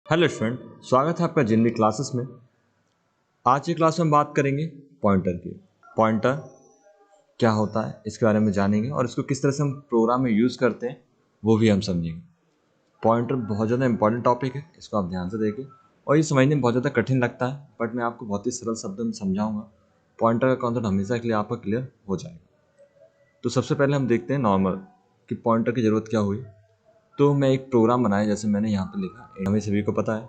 Hello student, स्वागत है आपका जिनवी क्लासेस में। आज की क्लास में हम बात करेंगे पॉइंटर की। पॉइंटर क्या होता है इसके बारे में जानेंगे और इसको किस तरह से हम प्रोग्राम में यूज़ करते हैं वो भी हम समझेंगे। पॉइंटर बहुत ज़्यादा इंपॉर्टेंट टॉपिक है, इसको आप ध्यान से देखिए। और ये समझने में बहुत ज़्यादा कठिन लगता है, बट मैं आपको बहुत ही सरल शब्दों में समझाऊंगा। पॉइंटर का कॉन्सेप्ट हमेशा के लिए आपका क्लियर हो जाएगा। तो सबसे पहले हम देखते हैं नॉर्मल कि पॉइंटर की ज़रूरत क्या हुई। तो मैं एक प्रोग्राम बनाया, जैसे मैंने यहाँ पे लिखा, हमें सभी को पता है।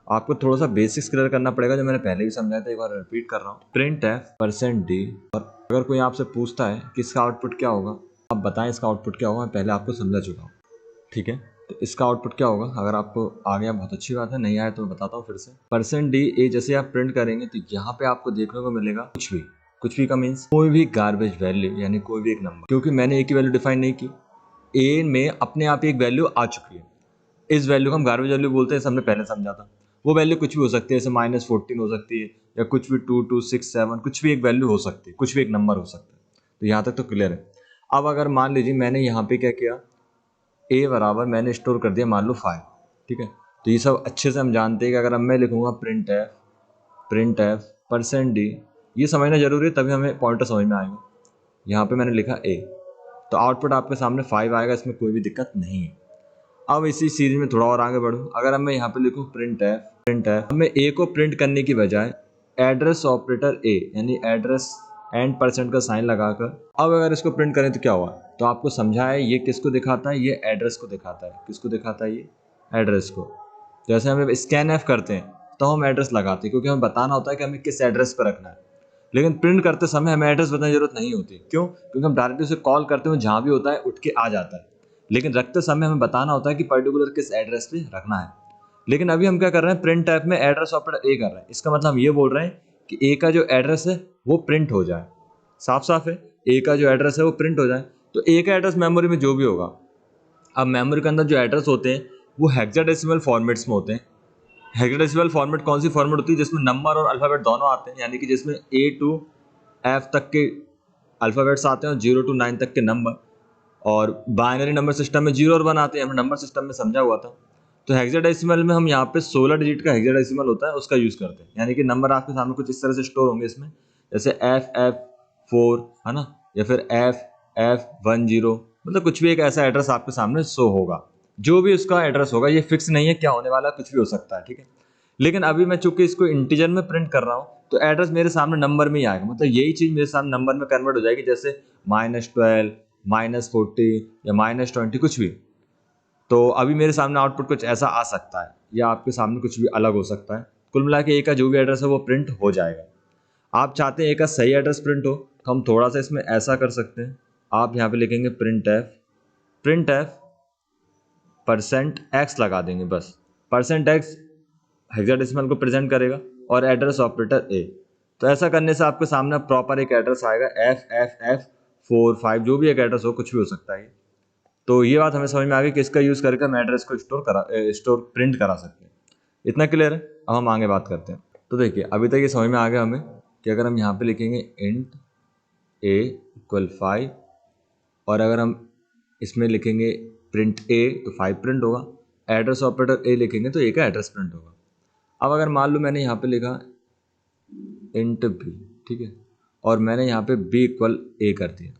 आपको थोड़ा सा बेसिक्स क्लियर करना पड़ेगा, जो मैंने पहले भी समझाया था, एक बार रिपीट कर रहा हूँ। Print F %d। और अगर कोई आपसे पूछता है कि इसका आउटपुट क्या होगा, आप बताएं इसका आउटपुट क्या होगा। मैं पहले आपको समझा चुका हूँ, ठीक है। तो इसका आउटपुट क्या होगा, अगर आपको आ गया बहुत अच्छी बात है, नहीं आया तो मैं बताता हूँ फिर से। %d जैसे आप प्रिंट करेंगे तो यहाँ पे आपको देखने को मिलेगा कुछ भी का मीन्स कोई भी गार्बेज वैल्यू, यानी कोई भी एक नंबर। क्योंकि मैंने ए की वैल्यू डिफाइन नहीं की, ए में अपने आप एक वैल्यू आ चुकी है। इस वैल्यू को हम गार्बेज वैल्यू बोलते हैं, हमने पहले समझा था। वो वैल्यू कुछ भी हो सकती है, जैसे -14 हो सकती है, या कुछ भी 2, 2, 6, 7, कुछ भी एक वैल्यू हो सकती है, कुछ भी एक नंबर हो सकता है। तो यहाँ तक तो क्लियर है। अब अगर मान लीजिए मैंने यहाँ पे क्या किया, ए बराबर मैंने स्टोर कर दिया मान लो 5, ठीक है। तो ये सब अच्छे से हम जानते हैं कि अगर अब मैं लिखूंगा प्रिंट एफ %d, ये समझना जरूरी है, तभी हमें पॉइंटर समझ में आएगा। यहाँ पे मैंने लिखा ए, तो आउटपुट आपके सामने 5 आएगा, इसमें कोई भी दिक्कत नहीं है। अब इसी सीरीज में थोड़ा और आगे बढ़ूँ, अगर अब मैं यहाँ पे लिखूँ प्रिंट एफ, मैं ए को प्रिंट करने की बजाय एड्रेस ऑपरेटर ए, यानी एड्रेस एंड % का साइन लगाकर अब अगर इसको प्रिंट करें तो क्या हुआ, तो आपको समझा है ये किसको दिखाता है, ये एड्रेस को दिखाता है। किसको दिखाता है, ये एड्रेस को। जैसे हम स्कैन एफ करते हैं तो हम एड्रेस लगाते हैं, क्योंकि हमें बताना होता है कि हमें किस एड्रेस पर रखना है। लेकिन प्रिंट करते समय हमें एड्रेस बताने की जरूरत नहीं होती। क्यों? क्योंकि हम डायरेक्टली उसे कॉल करते हैं, जहाँ भी होता है उठ के आ जाता है। लेकिन रखते समय हमें बताना होता है कि पर्टिकुलर किस एड्रेस पे रखना है। लेकिन अभी हम क्या कर रहे हैं, प्रिंट टाइप में एड्रेस ऑपरेटर ए कर रहे हैं। इसका मतलब हम ये बोल रहे हैं कि ए का जो एड्रेस है वो प्रिंट हो जाए। साफ साफ है, ए का जो एड्रेस है वो प्रिंट हो जाए। तो ए का एड्रेस मेमोरी में जो भी होगा, अब मेमोरी के अंदर जो एड्रेस होते हैं वो हेक्साडेसिमल फॉर्मेट्स में होते हैं। हेक्साडेसिमल फॉर्मेट कौन सी फॉर्मेट होती है, जिसमें नंबर और अल्फाबेट दोनों आते हैं, यानी कि जिसमें A to F तक के अल्फाबेट्स आते हैं और 0 to 9 तक के नंबर। और बाइनरी नंबर सिस्टम में 0 और 1 आते हैं, हमने नंबर सिस्टम में समझा हुआ था। तो हेक्साडेसिमल में हम यहाँ पे 16 डिजिट का हेक्साडेसिमल होता है, उसका यूज़ करते हैं। यानी कि नंबर आपके सामने कुछ इस तरह से स्टोर होंगे इसमें, जैसे FF4 है ना, या फिर FF10, मतलब कुछ भी एक ऐसा एड्रेस आपके सामने शो होगा। जो भी उसका एड्रेस होगा, ये फिक्स नहीं है क्या होने वाला, कुछ भी हो सकता है, ठीक है। लेकिन अभी मैं चूंकि इसको इंटीजर में प्रिंट कर रहा हूँ, तो एड्रेस मेरे सामने नंबर में ही आएगा। मतलब यही चीज़ मेरे सामने नंबर में कन्वर्ट हो जाएगी, जैसे -12, -40 या -20, कुछ भी। तो अभी मेरे सामने आउटपुट कुछ ऐसा आ सकता है, या आपके सामने कुछ भी अलग हो सकता है। कुल मिला के ए का जो भी एड्रेस है वो प्रिंट हो जाएगा। आप चाहते हैं ए का सही एड्रेस प्रिंट हो, तो हम थोड़ा सा इसमें ऐसा कर सकते हैं। आप यहाँ पे लिखेंगे प्रिंट एफ %x लगा देंगे बस। %x हेक्साडेसिमल को प्रेजेंट करेगा और एड्रेस ऑपरेटर ए। तो ऐसा करने से आपके सामने प्रॉपर एक एड्रेस आएगा, FFF45, जो भी एक एड्रेस हो, कुछ भी हो सकता है। तो ये बात हमें समझ में आ गई कि इसका यूज़ करके हम एड्रेस को स्टोर प्रिंट करा सकते हैं। इतना क्लियर है। अब हम आगे बात करते हैं। तो देखिए, अभी तक ये समझ में आ गया हमें कि अगर हम यहाँ पे लिखेंगे इंट a = 5, और अगर हम इसमें लिखेंगे प्रिंट a तो 5 प्रिंट होगा। एड्रेस ऑपरेटर a लिखेंगे तो a का एड्रेस प्रिंट होगा। अब अगर मान लो मैंने यहाँ पे लिखा इंट b, ठीक है, और मैंने यहाँ पे b = a कर दिया,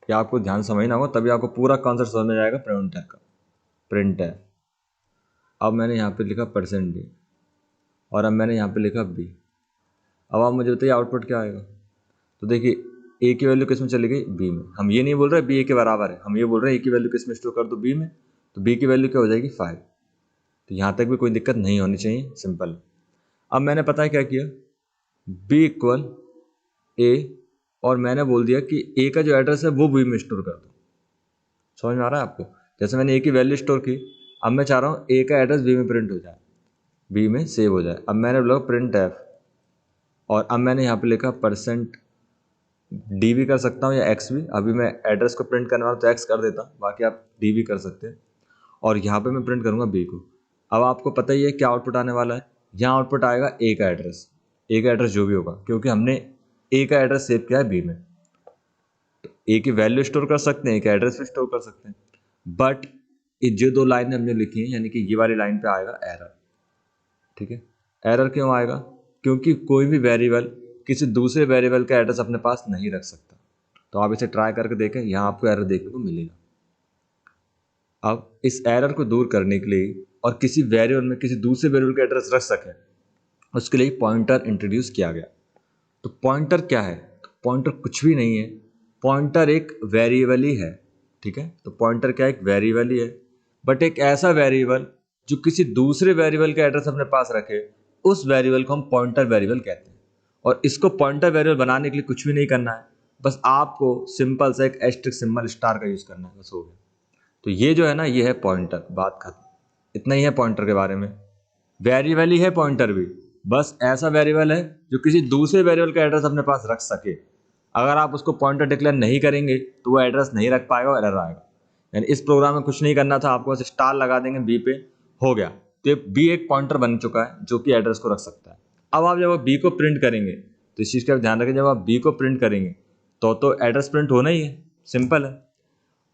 क्या आपको ध्यान समझना होगा, तभी आपको पूरा कॉन्सेप्ट समझ में जाएगा प्रिंटर का। प्रिंट है, अब मैंने यहाँ पे लिखा %d, और अब मैंने यहाँ पे लिखा b। अब आप मुझे बताइए आउटपुट क्या आएगा। तो देखिए, a की वैल्यू किस में चली गई, b में। हम ये नहीं बोल रहे b a के बराबर है, हम ये बोल रहे हैं a की वैल्यू किस में स्टोर कर दो, b में। तो b की वैल्यू क्या हो जाएगी, 5। तो यहाँ तक भी कोई दिक्कत नहीं होनी चाहिए, सिंपल। अब मैंने पता है क्या किया, b = a, और मैंने बोल दिया कि a का जो एड्रेस है वो b में स्टोर कर दो। समझ में आ रहा है आपको? जैसे मैंने a की वैल्यू स्टोर की, अब मैं चाह रहा हूँ a का एड्रेस b में प्रिंट हो जाए, b में सेव हो जाए। अब मैंने बोला प्रिंट f, और अब मैंने यहाँ पे लिखा %d भी कर सकता हूँ या x भी। अभी मैं एड्रेस को प्रिंट करने वाला तो x कर देता हूँ, बाकी आप d भी कर सकते हैं। और यहाँ पे मैं प्रिंट करूँगा b को। अब आपको पता ही है क्या आउटपुट आने वाला है। यहाँ आउटपुट आएगा a का एड्रेस जो भी होगा, क्योंकि हमने a का एड्रेस सेव किया है b में। तो a की वैल्यू स्टोर कर सकते हैं, a का एड्रेस भी स्टोर कर सकते हैं, बट ये जो दो लाइनें हमने लिखी हैं, यानी कि ये वाली लाइन पे आएगा एरर। ठीक है। एरर क्यों आएगा? क्योंकि कोई भी वेरिएबल किसी दूसरे वेरिएबल का एड्रेस अपने पास नहीं रख सकता। तो आप इसे ट्राई करके देखें, यहाँ आपको एरर देखने को मिलेगा। अब इस एरर को दूर करने के लिए और किसी वेरिएबल में किसी दूसरे वेरिएबल का एड्रेस रख सकें, उसके लिए पॉइंटर इंट्रोड्यूस किया गया। तो पॉइंटर क्या है? पॉइंटर कुछ भी नहीं है, पॉइंटर एक वेरिएबल ही है। ठीक है, तो पॉइंटर क्या है? एक वेरिएबल ही है, बट एक ऐसा वेरिएबल जो किसी दूसरे वेरिएबल का एड्रेस अपने पास रखे, उस वेरिएबल को हम पॉइंटर वेरिएबल कहते हैं। और इसको पॉइंटर वेरिएबल बनाने के लिए कुछ भी नहीं करना है, बस आपको सिंपल सा एक एस्टेरिस्क सिंबल स्टार का यूज करना है, बस हो गया। तो ये जो है ना, ये है पॉइंटर, बात खत्म। इतना ही है पॉइंटर के बारे में। वेरिएबल ही है पॉइंटर भी, बस ऐसा वेरिएबल है जो किसी दूसरे वेरिएबल का एड्रेस अपने पास रख सके। अगर आप उसको पॉइंटर डिक्लेयर नहीं करेंगे तो वो एड्रेस नहीं रख पाएगा और एरर आएगा। यानी इस प्रोग्राम में कुछ नहीं करना था, आपको बस स्टार लगा देंगे बी पे, हो गया। तो बी एक पॉइंटर बन चुका है जो कि एड्रेस को रख सकता है। अब आप जब बी को प्रिंट करेंगे तो इस चीज़ का ध्यान रखें, जब आप बी को प्रिंट करेंगे तो एड्रेस प्रिंट होना ही है, सिंपल है।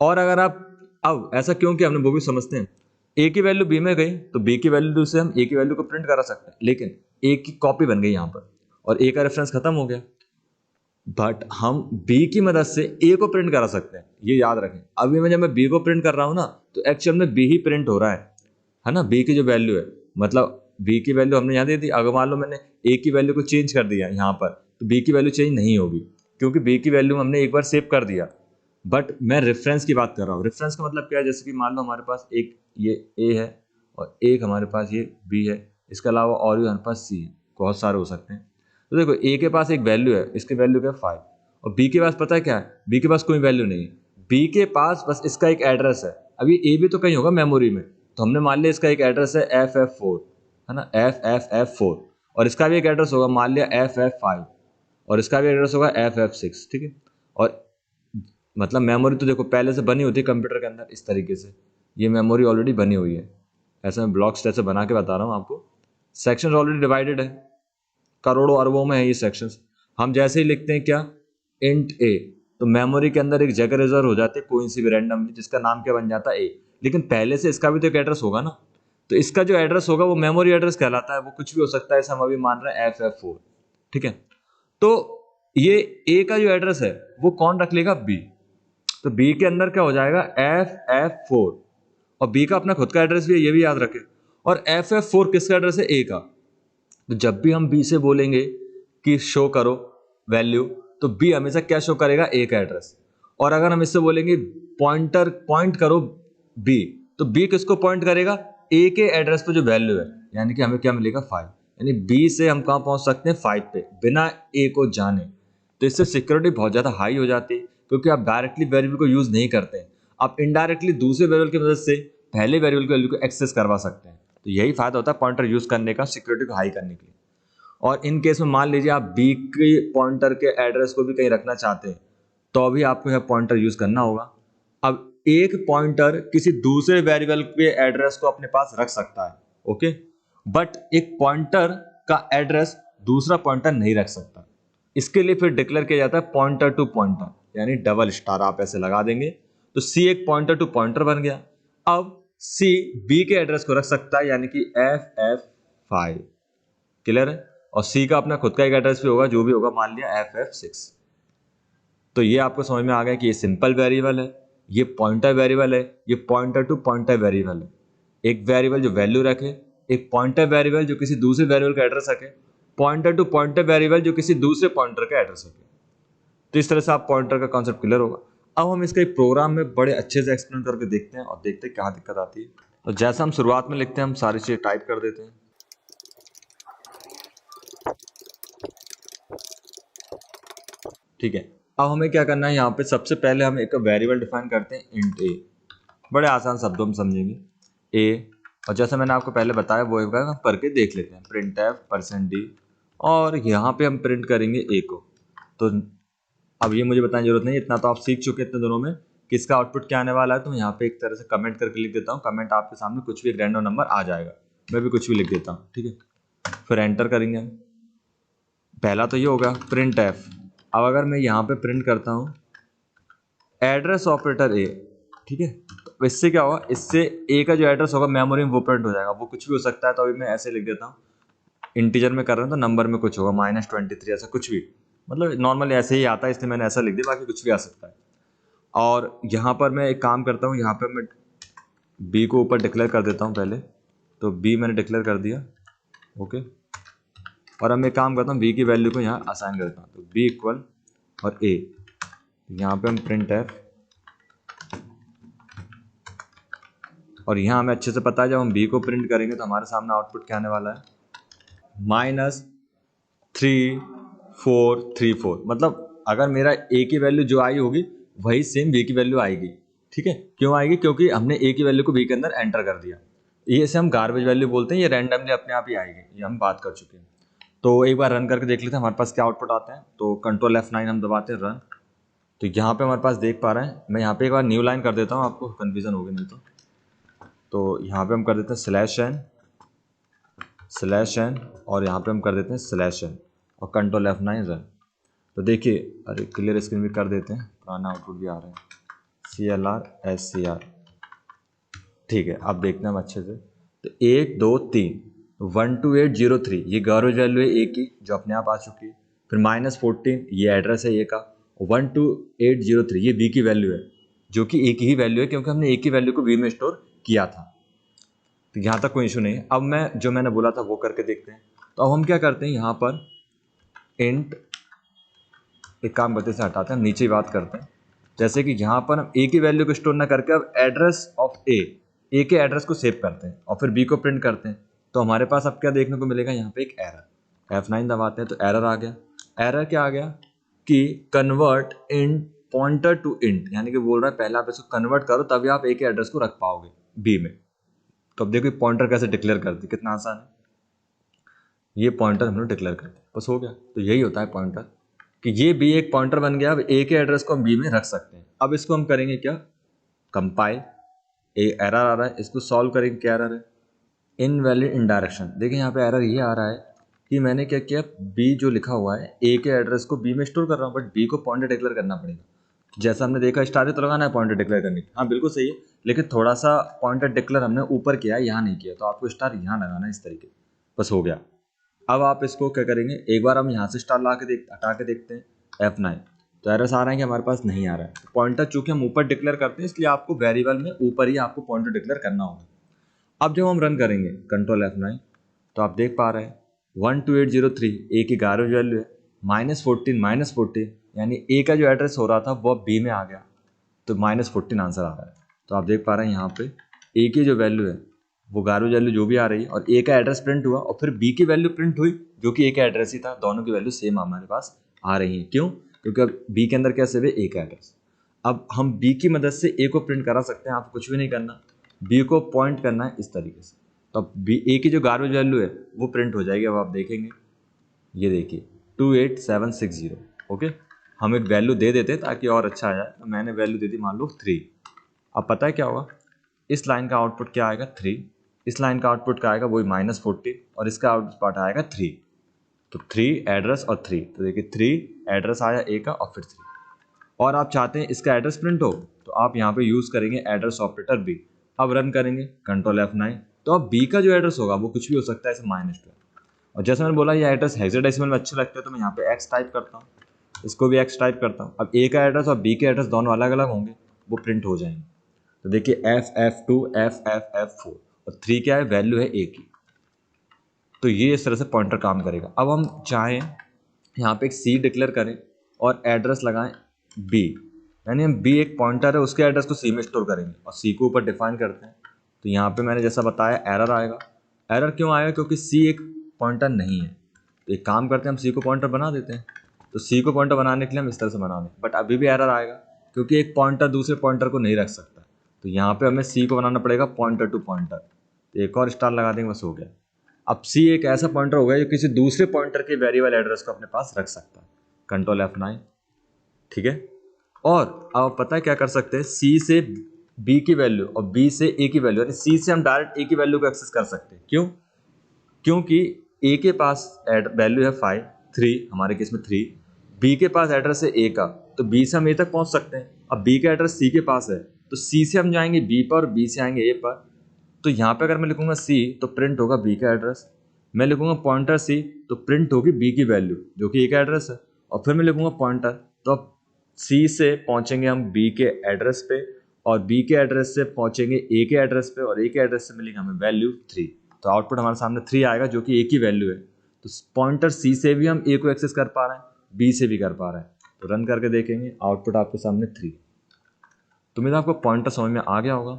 और अगर आप, अब ऐसा क्यों कि हमने वो भी समझते हैं, ए की वैल्यू बी में गई तो बी की वैल्यू से हम ए की वैल्यू को प्रिंट करा सकते हैं, लेकिन ए की कॉपी बन गई यहाँ पर और ए का रेफरेंस खत्म हो गया। बट हम बी की मदद से ए को प्रिंट करा सकते हैं, ये याद रखें। अभी मैं जब मैं बी को प्रिंट कर रहा हूँ ना, तो एक्चुअल में बी ही प्रिंट हो रहा है ना। बी की जो वैल्यू है, मतलब बी की वैल्यू हमने यहाँ दे दी। अगर मान लो मैंने ए की वैल्यू को चेंज कर दिया यहाँ पर, तो बी की वैल्यू चेंज नहीं होगी, क्योंकि बी की वैल्यू हमने एक बार सेव कर दिया। बट मैं रेफरेंस की बात कर रहा हूँ। रेफरेंस का मतलब क्या है? जैसे कि मान लो हमारे पास एक ये ए है और एक हमारे पास ये बी है, इसके अलावा और भी हमारे पास सी है, बहुत सारे हो सकते हैं। तो देखो, ए के पास एक वैल्यू है, इसकी वैल्यू क्या है 5, और बी के पास पता है क्या है? बी के पास कोई वैल्यू नहीं है, बी के पास बस इसका एक एड्रेस है। अभी ए भी तो कहीं होगा मेमोरी में, तो हमने मान लिया इसका एक एड्रेस है FF4, है ना, FFF4, और इसका भी एक एड्रेस होगा मान लिया FF5, और इसका भी एड्रेस होगा FF6। ठीक है, और मतलब मेमोरी तो देखो पहले से बनी होती है कंप्यूटर के अंदर इस तरीके से, ये मेमोरी ऑलरेडी बनी हुई है। ऐसे मैं ब्लॉक्स जैसे बना के बता रहा हूँ आपको। सेक्शन ऑलरेडी डिवाइडेड है, करोड़ों अरबों में है ये सेक्शंस। हम जैसे ही लिखते हैं क्या, इंट ए, तो मेमोरी के अंदर एक जगह रिजर्व हो जाती है कोई सी भी रैंडमली, जिसका नाम क्या बन जाता है ए। लेकिन पहले से इसका भी तो एक एड्रेस होगा ना, तो इसका जो एड्रेस होगा वो मेमोरी एड्रेस कहलाता है। वो कुछ भी हो सकता है, ऐसा हम अभी मान रहे हैं FF4। ठीक है, तो ये ए का जो एड्रेस है वो कौन रख लेगा? बी। तो बी के अंदर क्या हो जाएगा? FF4, और बी का अपना खुद का एड्रेस भी है, ये भी याद रखें। और FF4 किसका एड्रेस है? ए का। तो जब भी हम बी से बोलेंगे कि शो करो वैल्यू, तो बी हमेशा क्या शो करेगा? ए का एड्रेस। और अगर हम इससे बोलेंगे पॉइंट करो बी, तो बी किसको पॉइंट करेगा? ए के एड्रेस पे जो वैल्यू है, यानी कि हमें क्या मिलेगा? 5। यानी बी से हम कहाँ पहुंच सकते हैं? 5 पे, बिना ए को जाने। तो इससे सिक्योरिटी बहुत ज़्यादा हाई हो जाती है, क्योंकि आप डायरेक्टली वेरिएबल को यूज़ नहीं करते हैं, आप इनडायरेक्टली दूसरे वेरिएबल की मदद से पहले वेरिएबल की वैल्यू को एक्सेस करवा सकते हैं। तो यही फायदा होता है पॉइंटर यूज़ करने का, सिक्योरिटी को हाई करने के लिए। और इन केस में मान लीजिए आप बी के पॉइंटर के एड्रेस को भी कहीं रखना चाहते हैं, तो अभी आपको यह पॉइंटर यूज़ करना होगा। अब एक पॉइंटर किसी दूसरे वेरिएबल के एड्रेस को अपने पास रख सकता है, ओके, बट एक पॉइंटर का एड्रेस दूसरा पॉइंटर नहीं रख सकता। इसके लिए फिर डिक्लेयर किया जाता है पॉइंटर टू पॉइंटर, यानी डबल स्टार आप ऐसे लगा देंगे, तो सी एक पॉइंटर टू पॉइंटर बन गया। अब सी बी के एड्रेस को रख सकता है, यानी कि FF5। क्लियर है? और सी का अपना खुद का एक एड्रेस भी होगा, जो भी होगा, मान लिया FF6। तो ये आपको समझ में आ गया कि ये सिंपल वेरिएबल है, ये पॉइंटर वेरिएबल है, ये पॉइंटर टू पॉइंटर वेरिएबल है। एक वेरिएबल जो वैल्यू रखे, एक पॉइंटर वेरिएबल जो किसी दूसरे वेरिएबल का एड्रेस रखे, पॉइंटर टू पॉइंटर वेरिएबल जो किसी दूसरे पॉइंटर का एड्रेस रखे। तो इस तरह से आप पॉइंटर का कॉन्सेप्ट क्लियर होगा। अब हम इसका एक प्रोग्राम में बड़े अच्छे से एक्सप्लेन करके देखते हैं और देखते हैं क्या दिक्कत आती है। तो जैसा हम शुरुआत में लिखते हैं, हम सारी चीज़ें टाइप कर देते हैं। ठीक है, अब हमें क्या करना है, यहाँ पे सबसे पहले हम एक वेरिएबल डिफाइन करते हैं, इंट ए। बड़े आसान शब्दों में समझेंगे, ए, और जैसा मैंने आपको पहले बताया वो एक बार हम करके देख लेते हैं, printf %d, और यहाँ पे हम प्रिंट करेंगे ए को। तो अब ये मुझे बताने की जरूरत नहीं, इतना तो आप सीख चुके इतने दिनों में कि इसका आउटपुट क्या आने वाला है। तो यहाँ पे एक तरह से कमेंट करके लिख देता हूँ, कमेंट आपके सामने कुछ भी एक रैंडम नंबर आ जाएगा, मैं भी कुछ भी लिख देता हूँ। ठीक है, फिर एंटर करेंगे। पहला तो ये होगा printf। अब अगर मैं यहाँ पे प्रिंट करता हूँ एड्रेस ऑपरेटर ए, ठीक है, तो इससे क्या होगा? इससे ए का जो एड्रेस होगा मेमोरी में वो प्रिंट हो जाएगा, वो कुछ भी हो सकता है। तो अभी मैं ऐसे लिख देता हूँ इंटीजर में कर रहे हैं तो नंबर में कुछ होगा, -23 ऐसा कुछ भी, मतलब नॉर्मली ऐसे ही आता है, इसलिए मैंने ऐसा लिख दिया, बाकी कुछ भी आ सकता है। और यहाँ पर मैं एक काम करता हूँ, यहाँ पर मैं बी को ऊपर डिक्लेयर कर देता हूँ पहले, तो बी मैंने डिक्लेयर कर दिया, ओके। और अब मैं काम करता हूँ बी की वैल्यू को यहाँ असाइन करता हूँ, तो बी इक्वल और ए, यहाँ पे हम प्रिंट एफ, और यहाँ हमें अच्छे से पता है जब हम बी को प्रिंट करेंगे तो हमारे सामने आउटपुट क्या आने वाला है, -3434। मतलब अगर मेरा ए की वैल्यू जो आई होगी वही सेम बी की वैल्यू आएगी, ठीक है। क्यों आएगी? क्योंकि हमने ए की वैल्यू को बी के अंदर एंटर कर दिया। ये इसे हम गार्बेज वैल्यू बोलते हैं, ये रैंडमली अपने आप ही आएगी, ये हम बात कर चुके हैं। तो एक बार रन करके देख लेते हैं हमारे पास क्या आउटपुट आता है। तो कंट्रोल F9 हम दबाते हैं, रन। तो यहाँ पे हमारे पास देख पा रहे हैं, मैं यहाँ पे एक बार न्यू लाइन कर देता हूँ, आपको कन्फ्यूजन होगी नहीं तो यहाँ पे हम कर देते हैं /n और यहाँ पे हम कर देते हैं /n और कंट्रोल F9 रन। तो देखिए, अरे क्लियर स्क्रीन भी कर देते हैं, पुराना आउटपुट भी आ रहा है, CLR SCR, ठीक है। अब देखते हैं हम अच्छे से। तो 1 2 3 12803 ये गार्बेज वैल्यू है ए की, जो अपने आप आ चुकी है। फिर -14 ये एड्रेस है ए का, 12803 ये बी की वैल्यू है, जो कि ए की ही वैल्यू है क्योंकि हमने ए की वैल्यू को बी में स्टोर किया था। तो यहाँ तक कोई इशू नहीं है। अब मैंने बोला था वो करके देखते हैं। तो अब हम क्या करते हैं, यहाँ पर इंट, एक काम करते से हटाते हैं, नीचे ही बात करते हैं। जैसे कि यहाँ पर हम ए की वैल्यू को स्टोर ना करके अब एड्रेस ऑफ ए के एड्रेस को सेव करते हैं और फिर बी को प्रिंट करते हैं। तो हमारे पास अब क्या देखने को मिलेगा, यहाँ पे एक एरर, F9 दबाते हैं तो एरर आ गया। एरर क्या आ गया कि convert int pointer to int, यानी कि बोल रहा है पहले आप इसको कन्वर्ट करो तभी आप ए के एड्रेस को रख पाओगे बी में। तो अब देखो पॉइंटर कैसे डिक्लेयर करती, कितना आसान है। ये पॉइंटर हमने डिक्लेयर कर दिया, बस हो गया। तो यही होता है पॉइंटर, कि ये बी एक पॉइंटर बन गया। अब ए के एड्रेस को हम बी में रख सकते हैं। अब इसको हम करेंगे क्या, कंपाइल, एरर आ रहा है, इसको सॉल्व करेंगे। क्या एरर है, इनवैलिड इनडायरेक्शन। देखिए यहाँ पे एरर ये आ रहा है कि मैंने क्या किया, बी जो लिखा हुआ है ए के एड्रेस को बी में स्टोर कर रहा हूँ, बट बी को पॉइंटर डिक्लेयर करना पड़ेगा। जैसा हमने देखा स्टार तो लगाना है पॉइंटर डिक्लेयर करने की, हाँ बिल्कुल सही है, लेकिन थोड़ा सा पॉइंटर डिक्लेयर हमने ऊपर किया है, यहाँ नहीं किया, तो आपको स्टार यहाँ लगाना है इस तरीके, बस हो गया। अब आप इसको क्या करेंगे, एक बार हम यहाँ से स्टार हटा के देखते हैं F9, तो एरर्स आ रहा है कि हमारे पास नहीं आ रहा है। पॉइंटर चूंकि हम ऊपर डिक्लेयर करते हैं इसलिए आपको वेरिएबल में ऊपर ही आपको पॉइंटर डिक्लेयर करना होगा। अब जब हम रन करेंगे कंट्रोल F9, तो आप देख पा रहे हैं 12803 ए की गार्बेज वैल्यू है, -14 यानी ए का जो एड्रेस हो रहा था वो बी में आ गया, तो -14 आंसर आ रहा है। तो आप देख पा रहे हैं यहाँ पे ए की जो वैल्यू है वो गार्बेज वैल्यू जो भी आ रही है, और ए का एड्रेस प्रिंट हुआ और फिर बी की वैल्यू प्रिंट हुई जो कि ए का एड्रेस ही था। दोनों की वैल्यू सेम हमारे पास आ रही है। क्यों? क्योंकि अब बी के अंदर क्या सेव है, ए का एड्रेस। अब हम बी की मदद से ए को प्रिंट करा सकते हैं, आपको कुछ भी नहीं करना, बी को पॉइंट करना है इस तरीके से। तो अब बी ए की जो गार्बेज वैल्यू है वो प्रिंट हो जाएगी। अब आप देखेंगे, ये देखिए 28760, ओके। हम एक वैल्यू दे देते ताकि और अच्छा आ जाए, तो मैंने वैल्यू दे दी मान लो 3। अब पता है क्या होगा, इस लाइन का आउटपुट क्या आएगा, 3। इस लाइन का आउटपुट क्या आएगा, वही -14, और इसका आउटपुट आएगा 3। तो 3 एड्रेस और 3, तो देखिए 3 एड्रेस आया ए का और फिर 3। और आप चाहते हैं इसका एड्रेस प्रिंट हो, तो आप यहाँ पे यूज़ करेंगे एड्रेस ऑपरेटर बी। अब रन करेंगे कंट्रोल F9, तो अब बी का जो एड्रेस होगा वो कुछ भी हो सकता है, जैसे -12। और जैसे मैंने बोला ये एड्रेस हेक्साडेसिमल में अच्छे लगते हैं, तो मैं यहाँ पे x टाइप करता हूँ, इसको भी x टाइप करता हूँ। अब ए का एड्रेस और बी के एड्रेस दोनों अलग अलग होंगे, वो प्रिंट हो जाएंगे। तो देखिए FF2 FFF4 और 3 क्या है, वैल्यू है ए की। तो ये इस तरह से पॉइंटर काम करेगा। अब हम चाहें यहाँ पे एक C डिक्लेयर करें और एड्रेस लगाएं B, यानी हम B एक पॉइंटर है उसके एड्रेस को C में स्टोर करेंगे और C को ऊपर डिफाइन करते हैं। तो यहाँ पे मैंने जैसा बताया एरर आएगा। एरर क्यों आएगा, क्योंकि C एक पॉइंटर नहीं है। तो एक काम करते हैं, हम C को पॉइंटर बना देते हैं। तो C को पॉइंटर बनाने के लिए हम इस तरह से बना दें, बट अभी भी एरर आएगा क्योंकि एक पॉइंटर दूसरे पॉइंटर को नहीं रख सकता। तो यहाँ पे हमें C को बनाना पड़ेगा पॉइंटर टू पॉइंटर। तो एक और स्टार लगा देंगे, बस हो गया। अब C एक ऐसा पॉइंटर होगा जो किसी दूसरे पॉइंटर के वेरिएबल एड्रेस को अपने पास रख सकता है। कंट्रोल F9, ठीक है। और अब पता है क्या कर सकते हैं, C से B की वैल्यू और B से A की वैल्यू, यानी C से हम डायरेक्ट A की वैल्यू को एक्सेस कर सकते हैं। क्यों? क्योंकि A के पास वैल्यू है 5, 3 हमारे केस में 3, B के पास एड्रेस है A का, तो B से हम A तक पहुंच सकते हैं। अब B का एड्रेस C के पास है, तो C से हम जाएंगे B पर और B से आएंगे A पर। तो यहाँ पे अगर मैं लिखूंगा C, तो प्रिंट होगा B का एड्रेस, मैं लिखूंगा पॉइंटर सी तो प्रिंट होगी बी की वैल्यू जो कि ए का एड्रेस है, और फिर मैं लिखूंगा पॉइंटर, तो अब सी से पहुंचेंगे हम बी के एड्रेस पे, और बी के एड्रेस से पहुंचेंगे ए के एड्रेस पे, और ए के एड्रेस से मिलेगा हमें वैल्यू 3। तो आउटपुट हमारे सामने 3 आएगा जो कि ए की वैल्यू है। तो पॉइंटर सी से भी हम ए को एक्सेस कर पा रहे हैं, बी से भी कर पा रहे हैं। तो रन करके देखेंगे, आउटपुट आपके सामने 3। तो उम्मीद है आपको पॉइंटर समझ में आ गया होगा।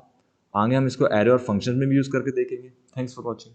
आगे हम इसको एरे और फंक्शन में भी यूज़ करके देखेंगे। Thanks for watching.